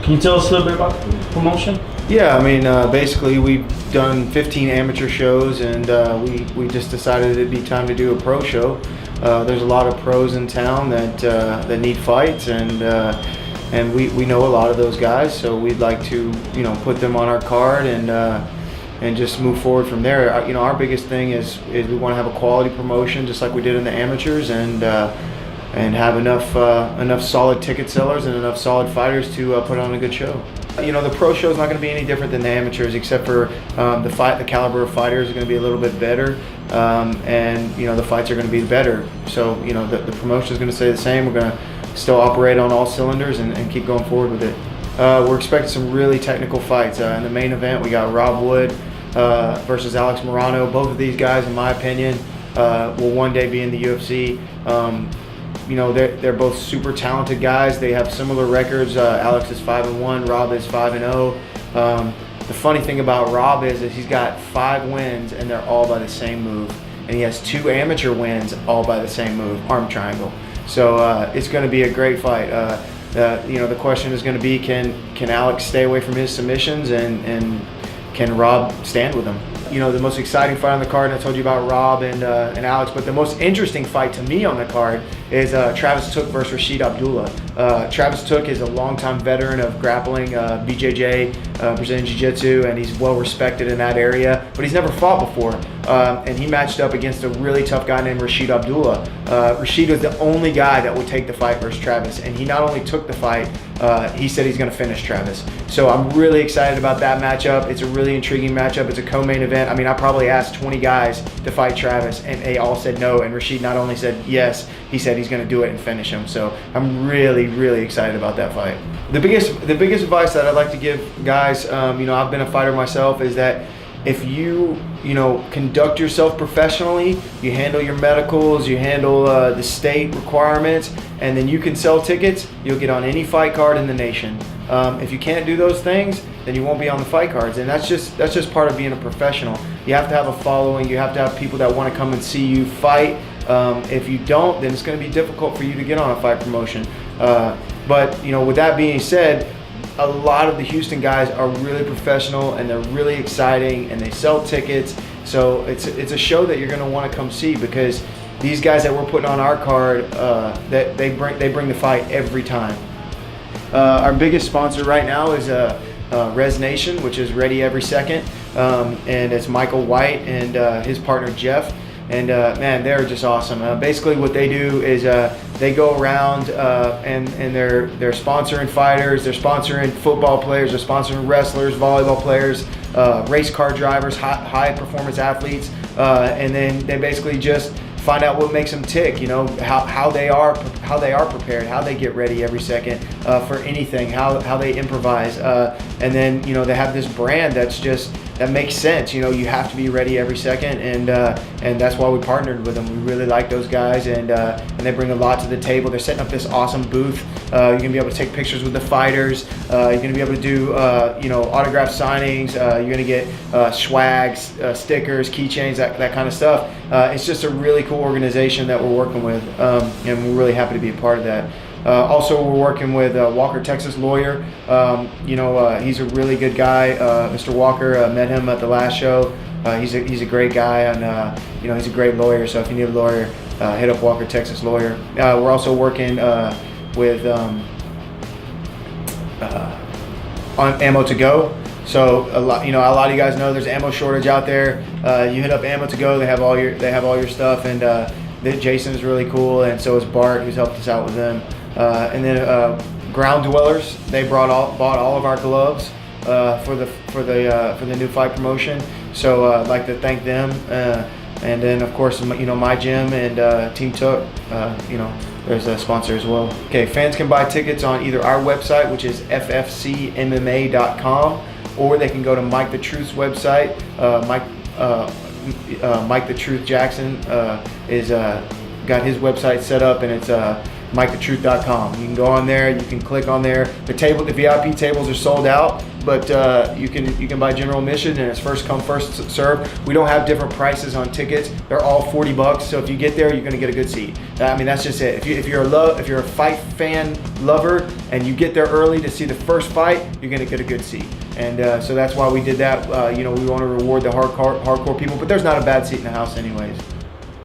Can you tell us a little bit about the promotion? Yeah, I mean, basically we've done 15 amateur shows, and we just decided it'd be time to do a pro show. There's a lot of pros in town that need fights, and we know a lot of those guys, so we'd like to put them on our card and just move forward from there. Our biggest thing is we want to have a quality promotion, just like we did in the amateurs, and have enough solid ticket sellers and enough solid fighters to put on a good show. The pro show is not going to be any different than the amateurs, except for the caliber of fighters is going to be a little bit better, and the fights are going to be better. So the promotion is going to stay the same. We're going to still operate on all cylinders and keep going forward with it. We're expecting some really technical fights. In the main event, we got Rob Wood versus Alex Morano. Both of these guys, in my opinion, will one day be in the UFC. They're both super talented guys. They have similar records. Alex is 5-1, Rob is 5-0. The funny thing about Rob is he's got 5 wins, and they're all by the same move. And he has 2 amateur wins, all by the same move, arm triangle. So it's going to be a great fight. The question is going to be, can Alex stay away from his submissions, and can Rob stand with him? The most exciting fight on the card, and I told you about Rob and Alex, but the most interesting fight to me on the card is Travis Took versus Rashid Abdullah. Travis Took is a longtime veteran of grappling, BJJ, Brazilian Jiu-Jitsu, and he's well respected in that area, but he's never fought before. And he matched up against a really tough guy named Rashid Abdullah. Rashid was the only guy that would take the fight versus Travis, and he not only took the fight, he said he's going to finish Travis. So I'm really excited about that matchup. It's a really intriguing matchup. It's a co-main event. I mean, I probably asked 20 guys to fight Travis, and they all said no, and Rashid not only said yes, he said he's going to do it and finish him. So I'm really, really excited about that fight. The biggest advice that I'd like to give guys, I've been a fighter myself, is that if you conduct yourself professionally, you handle your medicals, you handle the state requirements, and then you can sell tickets, you'll get on any fight card in the nation. If you can't do those things, then you won't be on the fight cards, and that's just part of being a professional. You have to have a following. You have to have people that want to come and see you fight. If you don't, then it's going to be difficult for you to get on a fight promotion. But with that being said, a lot of the Houston guys are really professional, and they're really exciting, and they sell tickets. So it's a show that you're going to want to come see, because these guys that we're putting on our card, that they bring the fight every time. Our biggest sponsor right now is Res Nation, which is Ready Every Second, and it's Michael White and his partner Jeff. And man, they're just awesome. Basically what they do is they go around and they're sponsoring fighters, they're sponsoring football players, they're sponsoring wrestlers, volleyball players, race car drivers, high performance athletes, and then they basically just find out what makes them tick, how they are prepared, how they get ready every second for anything, how they improvise, and then they have this brand that makes sense. You have to be ready every second, and that's why we partnered with them. We really like those guys, and they bring a lot to the table. They're setting up this awesome booth. You're gonna be able to take pictures with the fighters. You're gonna be able to do autograph signings. You're gonna get swags, stickers, keychains, that kind of stuff. It's just a really cool organization that we're working with, and we're really happy to be a part of that. Also, we're working with Walker, Texas Lawyer. He's a really good guy. Mr. Walker, met him at the last show. He's a great guy, and he's a great lawyer. So if you need a lawyer, hit up Walker, Texas Lawyer. We're also working with on Ammo to Go. So a lot of you guys know there's ammo shortage out there. You hit up Ammo to Go. They have all your stuff, and Jason is really cool, and so is Bart, who's helped us out with them. And then Ground Dwellers, they bought all of our gloves for the new fight promotion. So I'd like to thank them. And then of course my gym and Team Took, there's a sponsor as well. Okay, fans can buy tickets on either our website, which is ffcmma.com, or they can go to Mike the Truth's website. Mike the Truth Jackson is got his website set up, and it's MikeTheTruth.com. You can go on there, you can click on there. The VIP tables are sold out, but you can buy general admission, and it's first come, first serve. We don't have different prices on tickets. They're all $40. So if you get there, you're going to get a good seat. I mean, that's just it. If you're a fight fan lover and you get there early to see the first fight, you're going to get a good seat. And so that's why we did that. We want to reward the hardcore people, but there's not a bad seat in the house anyways.